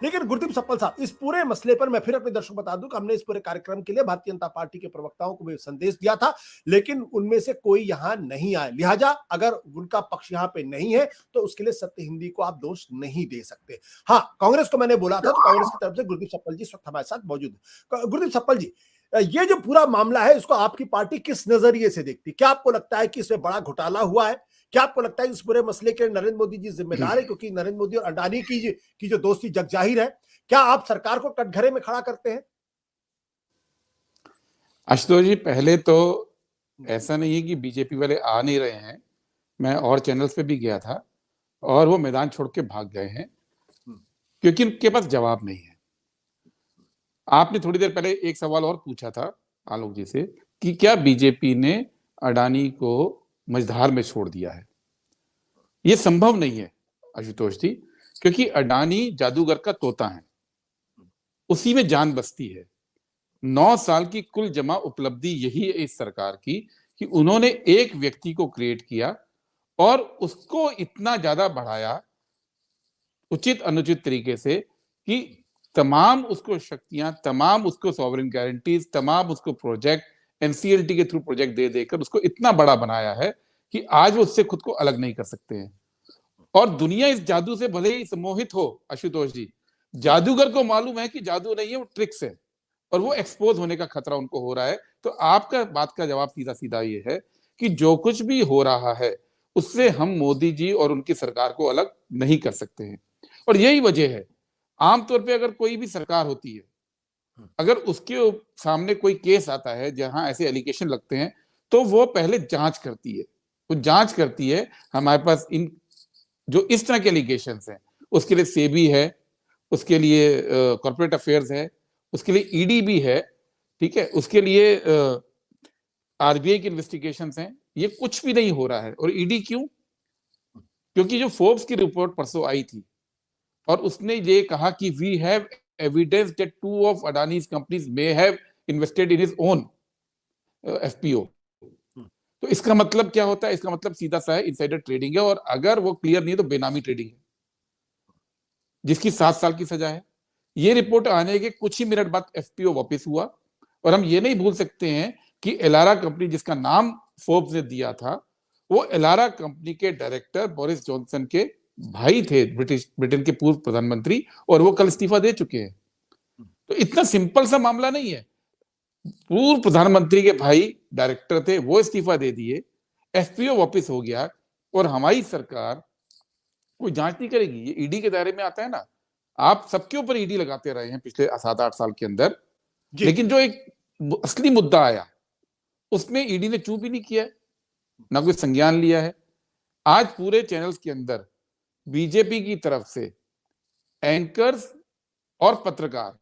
लेकिन गुरदीप सप्पल साहब, इस पूरे मसले पर मैं फिर अपने दर्शकों को बता दूं कि हमने इस पूरे कार्यक्रम के लिए भारतीय जनता पार्टी के प्रवक्ताओं को भी संदेश दिया था, लेकिन उनमें से कोई यहां नहीं आए। लिहाजा अगर उनका पक्ष यहां पे नहीं है तो उसके लिए सत्य हिंदी को आप दोष नहीं दे सकते। हाँ, कांग्रेस को मैंने बोला था, तो कांग्रेस की तरफ से गुरदीप सप्पल जी इस वक्त हमारे साथ मौजूद है। गुरदीप सप्पल जी, ये जो पूरा मामला है, इसको आपकी पार्टी किस नजरिए से देखती है? क्या आपको लगता है कि इसमें बड़ा घोटाला हुआ है? क्या आपको लगता है इस पूरे मसले के नरेंद्र मोदी जी जिम्मेदार है, क्योंकि नरेंद्र मोदी और अडानी की जो दोस्ती जग जाहिर है? क्या आप सरकार को कटघरे में खड़ा करते हैं? आशुतोष जी, पहले तो ऐसा नहीं है कि बीजेपी वाले आ नहीं रहे हैं। मैं और चैनल्स पे भी गया था और वो मैदान छोड़ के भाग गए हैं क्योंकि उनके पास जवाब नहीं है। आपने थोड़ी देर पहले एक सवाल और पूछा था आलोक जी से कि क्या बीजेपी ने अडानी को मझधार में छोड़ दिया है। ये संभव नहीं है आशुतोष जी, क्योंकि अडानी जादूगर का तोता है, उसी में जान बसती है। 9 साल की कुल जमा उपलब्धि यही है इस सरकार की कि उन्होंने एक व्यक्ति को क्रिएट किया और उसको इतना ज्यादा बढ़ाया उचित अनुचित तरीके से कि तमाम उसको शक्तियां, तमाम उसको सॉवरेन गारंटीज, तमाम उसको प्रोजेक्ट एनसीएलटी के थ्रू प्रोजेक्ट दे देकर उसको इतना बड़ा बनाया है कि आज वो उससे खुद को अलग नहीं कर सकते हैं। और दुनिया इस जादू से भले ही सम्मोहित हो आशुतोष जी, जादूगर को मालूम है कि जादू नहीं है, वो ट्रिक्स है और वो एक्सपोज होने का खतरा उनको हो रहा है। तो आपका बात का जवाब सीधा सीधा ये है कि जो कुछ भी हो रहा है उससे हम मोदी जी और उनकी सरकार को अलग नहीं कर सकते हैं। और यही वजह है, आमतौर पे अगर कोई भी सरकार होती है, अगर उसके सामने कोई केस आता है जहां ऐसे एलिगेशन लगते हैं, तो वो पहले जांच करती है। वो जांच करती है, हमारे पास इन जो इस तरह के एलिगेशन हैं, उसके लिए सेबी है, उसके लिए कॉर्पोरेट अफेयर्स है, उसके लिए ईडी भी है, ठीक है, उसके लिए आरबीआई की इन्वेस्टिगेशन हैं। ये कुछ भी नहीं हो रहा है। और ईडी क्यों? क्योंकि जो फोर्ब्स की रिपोर्ट परसों आई थी और उसने ये कहा कि we have evidence that 2 of Adani's companies may have invested in his own FPO. तो इसका मतलब क्या होता है? इसका मतलब सीधा सा है, इनसाइडर ट्रेडिंग है। और अगर वो क्लियर नहीं है तो बेनामी ट्रेडिंग है, जिसकी 7 साल की सजा है। ये रिपोर्ट आने के कुछ ही मिनट बाद एफपीओ वापस हुआ। और हम ये नहीं भूल सकते हैं कि एलारा कंपनी, जिसका नाम फोर्ब्स ने दिया था, वो एलारा कंपनी के डायरेक्टर बोरिस जॉनसन के भाई थे, ब्रिटेन के पूर्व प्रधानमंत्री, और वो कल इस्तीफा दे चुके हैं। तो इतना सिंपल सा मामला नहीं है। पूर्व प्रधानमंत्री के भाई डायरेक्टर थे, वो इस्तीफा दे दिए, एफपीओ वापस हो गया और हमारी सरकार कोई जांच नहीं करेगी। ये ईडी के दायरे में आता है ना। आप सबके ऊपर ईडी लगाते रहे हैं पिछले 7-8 साल के अंदर, लेकिन जो एक असली मुद्दा आया उसमें ईडी ने चूप ही नहीं किया, ना कोई संज्ञान लिया है। आज पूरे चैनल्स के अंदर बीजेपी की तरफ से एंकर्स और पत्रकार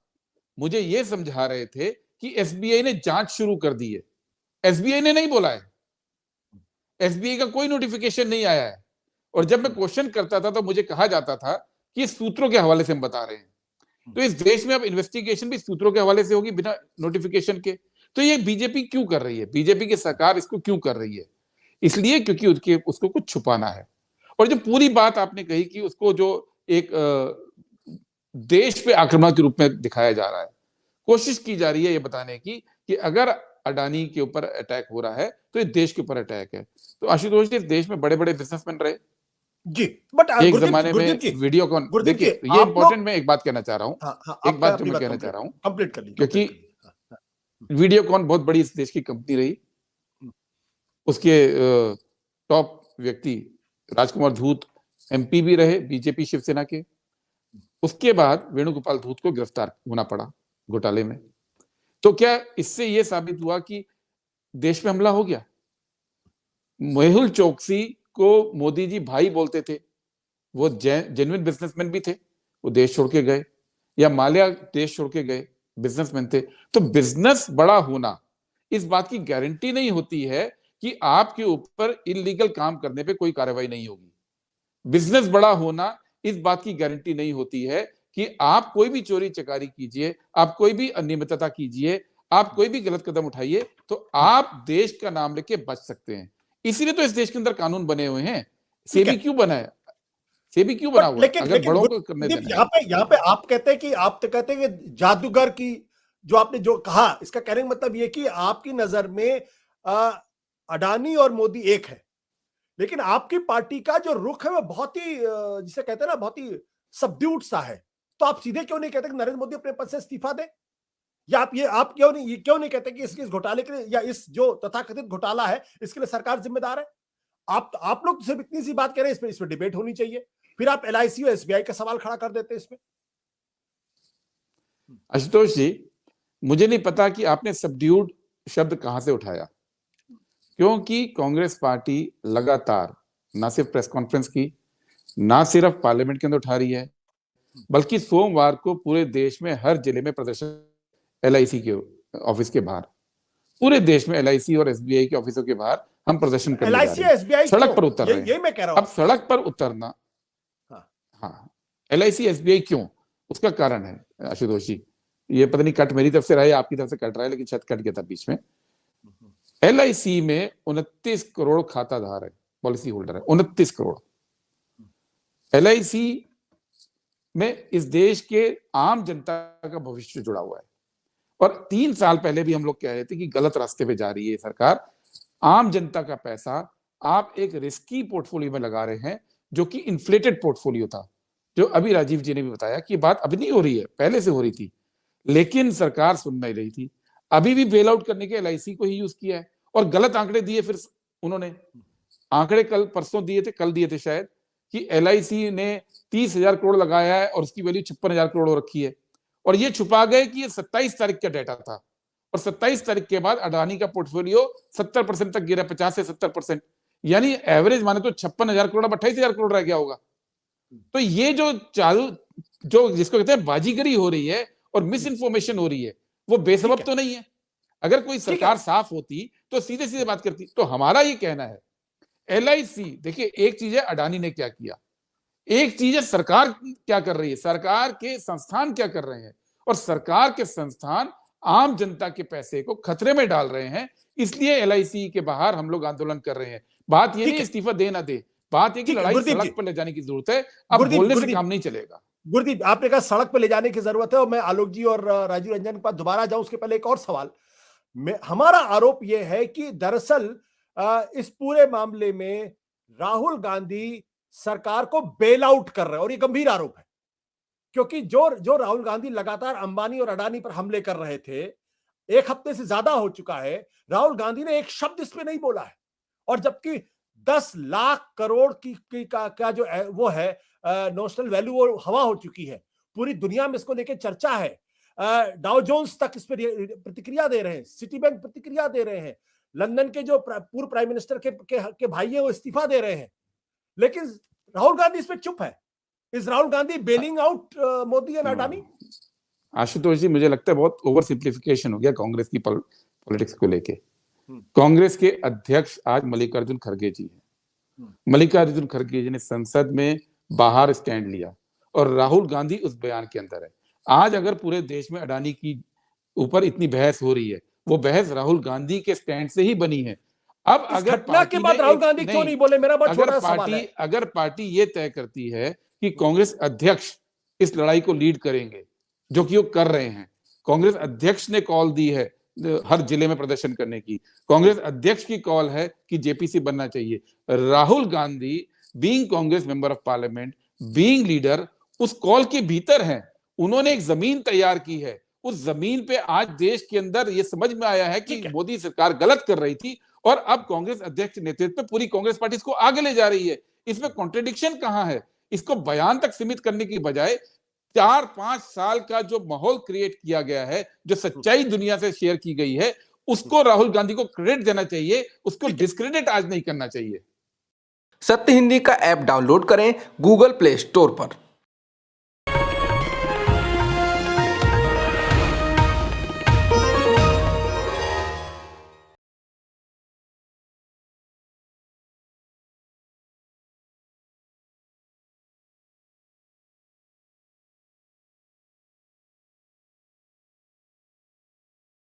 मुझे यह समझा रहे थे कि एसबीआई ने जांच शुरू कर दी है। एसबीआई ने नहीं बोला है, एसबीआई का कोई नोटिफिकेशन नहीं आया है। और जब मैं क्वेश्चन करता था तो मुझे कहा जाता था कि सूत्रों के हवाले से हम बता रहे हैं। तो इस देश में अब इन्वेस्टिगेशन भी सूत्रों के हवाले से होगी, बिना नोटिफिकेशन के। तो ये बीजेपी क्यों कर रही है? बीजेपी की सरकार इसको क्यों कर रही है? इसलिए क्योंकि उसको कुछ छुपाना है। और जो पूरी बात आपने कही कि उसको जो एक देश पे आक्रमण के रूप में दिखाया जा रहा है, कोशिश की जा रही है ये बताने की कि अगर अडानी के ऊपर अटैक हो रहा है तो ये देश के ऊपर अटैक है। तो आशुतोष जी, इस देश में बड़े बड़े बिजनेसमैन रहे जी, बट एक जमाने में वीडियोकॉन। देखिए, ये इंपॉर्टेंट मैं एक बात कहना चाह रहा हूं, एक बात जो मैं कहना चाह रहा हूं, कंप्लीट कर लीजिए, क्योंकि वीडियोकॉन बहुत बड़ी इस देश की कंपनी रही। उसके टॉप व्यक्ति राजकुमार धूत एमपी भी रहे बीजेपी शिवसेना के। उसके बाद वेणुगोपाल धूत को गिरफ्तार होना पड़ा घोटाले में। तो क्या इससे यह साबित हुआ कि देश पे हमला हो गया? मेहुल चोकसी को मोदी जी भाई बोलते थे, वो जेन्युइन बिजनेसमैन भी थे, वो देश छोड़ के गए। या माल्या देश छोड़ के गए, बिजनेसमैन थे। तो बिजनेस बड़ा होना इस बात की गारंटी नहीं होती है कि आपके ऊपर इलीगल काम करने पे कोई कार्रवाई नहीं होगी। बिजनेस बड़ा होना इस बात की गारंटी नहीं होती है कि आप कोई भी चोरी चकारी कीजिए, आप कोई भी अनियमितता कीजिए, आप कोई भी गलत कदम उठाइए, तो आप देश का नाम लेके बच सकते हैं। इसीलिए तो इस देश के अंदर कानून बने हुए हैं। सेबी क्यों बना है? सेबी क्यों बना हुआ है लेकिन अगर लेकिन बड़ों को करने गुरदीप, देना है? यहाँ पे आप कहते हैं कि जादूगर की जो आपने जो कहा, इसका कहने का मतलब ये कि आपकी नजर में अडानी और मोदी एक है, लेकिन आपकी पार्टी का जो रुख है वो बहुत ही जिसे कहते हैं ना, बहुत ही सबड्यूड सा है। तो आप सीधे क्यों नहीं कहते कि नरेंद्र मोदी अपने पद से इस्तीफा दें? या आप क्यों नहीं कहते कि इस घोटाले के लिए, या इस जो तथाकथित घोटाला है इसके लिए सरकार जिम्मेदार है? आप लोग सिर्फ इतनी सी बात कह रहे हैं, इस पे डिबेट होनी चाहिए, फिर आप एलआईसी और एसबीआई का सवाल खड़ा कर देते हैं इसमें। आशुतोष जी, मुझे नहीं पता कि आपने सबड्यूड शब्द कहां से उठाया, क्योंकि कांग्रेस पार्टी लगातार ना सिर्फ प्रेस कॉन्फ्रेंस की, ना सिर्फ पार्लियामेंट के अंदर उठा रही है, बल्कि सोमवार को पूरे देश में हर जिले में प्रदर्शन, एलआईसी के ऑफिस के बाहर, पूरे देश में एलआईसी और एसबीआई के ऑफिसों के बाहर हम प्रदर्शन करने जा एलआईसी रहे हैं, एसबीआई सड़क पर उतर रहे हैं। यही मैं कह रहा हूं। अब सड़क पर उतरना, हाँ, एलआईसी एसबीआई क्यों, उसका कारण है आशुतोष जी, ये पता नहीं कट मेरी तरफ से रहा है आपकी तरफ से कट रहा है, लेकिन शायद कट गया था बीच में। एलआईसी में 29 करोड़ खाताधार है, पॉलिसी होल्डर है 29 करोड़। एलआईसी में इस देश के आम जनता का भविष्य जुड़ा हुआ है, और 3 साल पहले भी हम लोग कह रहे थे कि गलत रास्ते पे जा रही है सरकार। आम जनता का पैसा आप एक रिस्की पोर्टफोलियो में लगा रहे हैं, जो कि इन्फ्लेटेड पोर्टफोलियो था, जो अभी राजीव जी ने भी बताया कि बात अभी नहीं हो रही है, पहले से हो रही थी, लेकिन सरकार सुन नहीं रही थी। अभी भी बेल आउट करने के एलआईसी को ही यूज किया है, और गलत आंकड़े दिए। फिर उन्होंने आंकड़े परसों दिए थे, कल दिए थे शायद, कि एलआईसी ने 30,000 करोड़ लगाया है और उसकी वैल्यू 56,000 करोड़ हो रखी है, और ये छुपा गए कि ये 27 तारीख का डेटा था, और 27 तारीख के बाद अडानी का पोर्टफोलियो 70% तक गिरा, 50 से 70%, यानी एवरेज माने तो 56,000 करोड़, 28,000 करोड़ रह गया होगा। तो ये जो चालू, जो जिसको कहते हैं बाजीगरी हो रही है और मिस इन्फॉर्मेशन हो रही है, वो बेसबब तो नहीं है। अगर कोई सरकार साफ होती तो सीधे सीधे बात करती। तो हमारा ये कहना है, एलआईसी, देखिए एक चीज है अडानी ने क्या किया, एक चीज है सरकार क्या कर रही है, सरकार के संस्थान क्या कर रहे हैं, और सरकार के संस्थान आम जनता के पैसे को खतरे में डाल रहे हैं, इसलिए एलआईसी के बाहर हम लोग आंदोलन कर रहे हैं। बात ये नहीं इस्तीफा दे ना दे, बात है कि लड़ाई सड़क पर ले जाने की जरूरत है, अब बोलने से काम नहीं चलेगा। गुरदीप, आपने कहा सड़क पर ले जाने की जरूरत है, और मैं आलोक जी और राजीव रंजन के पास दोबारा जाऊं, उसके पहले एक और सवाल। हमारा आरोप यह है कि दरअसल इस पूरे मामले में राहुल गांधी सरकार को बेल आउट कर रहे हैं, और ये गंभीर आरोप है, क्योंकि जो राहुल गांधी लगातार अंबानी और अडानी पर हमले कर रहे थे, 1 हफ्ते से ज्यादा हो चुका है, राहुल गांधी ने एक शब्द इस पे नहीं बोला है, और जबकि 10 लाख करोड़ का जो वो है नोशनल वैल्यू, वो हवा हो चुकी है, पूरी दुनिया में इसको लेकर चर्चा है। डाउ जोन्स तक इस पर प्रतिक्रिया दे रहे हैं, सिटी बैंक प्रतिक्रिया दे रहे हैं, लंदन के जो पूर्व प्राइम मिनिस्टर के भाई है वो इस्तीफा दे रहे हैं, लेकिन राहुल गांधी इस पर चुप है। Is Rahul Gandhi bailing out Modi and Adani? Ashutosh ji, मुझे लगता है बहुत ओवर सिंप्लीफिकेशन हो गया कांग्रेस की पॉलिटिक्स को लेके। कांग्रेस के अध्यक्ष आज मल्लिकार्जुन खड़गे जी हैं। मल्लिकार्जुन खड़गे जी ने संसद में बाहर स्टैंड लिया, और राहुल गांधी उस बयान के अंदर है। आज अगर पूरे देश में अडानी की ऊपर इतनी बहस हो रही है, वो बहस राहुल गांधी के स्टैंड से ही बनी है। अब अगर पार्टी के बाद राहुल गांधी क्यों नहीं बोले, मेरा बहुत छोटा सवाल है। अगर पार्टी ये तय करती है कि कांग्रेस अध्यक्ष इस लड़ाई को लीड करेंगे, जो कि वो कर रहे हैं, कांग्रेस अध्यक्ष ने कॉल दी है हर जिले में प्रदर्शन करने की, कांग्रेस अध्यक्ष की कॉल है कि जेपीसी बनना चाहिए, Rahul Gandhi being Congress member of parliament, being leader, उस कॉल के भीतर हैं। उन्होंने एक जमीन तैयार की है, उस जमीन पे आज देश के अंदर ये समझ में आया है कि मोदी सरकार गलत कर रही थी, और अब कांग्रेस अध्यक्ष नेतृत्व में पूरी कांग्रेस पार्टी इसको आगे ले जा रही है। इसमें कॉन्ट्रडिक्शन कहां है? इसको बयान तक सीमित करने की बजाय 4-5 साल का जो माहौल क्रिएट किया गया है, जो सच्चाई दुनिया से शेयर की गई है, उसको राहुल गांधी को क्रेडिट देना चाहिए, उसको डिस्क्रेडिट आज नहीं करना चाहिए। सत्य हिंदी का ऐप डाउनलोड करें गूगल प्ले स्टोर पर।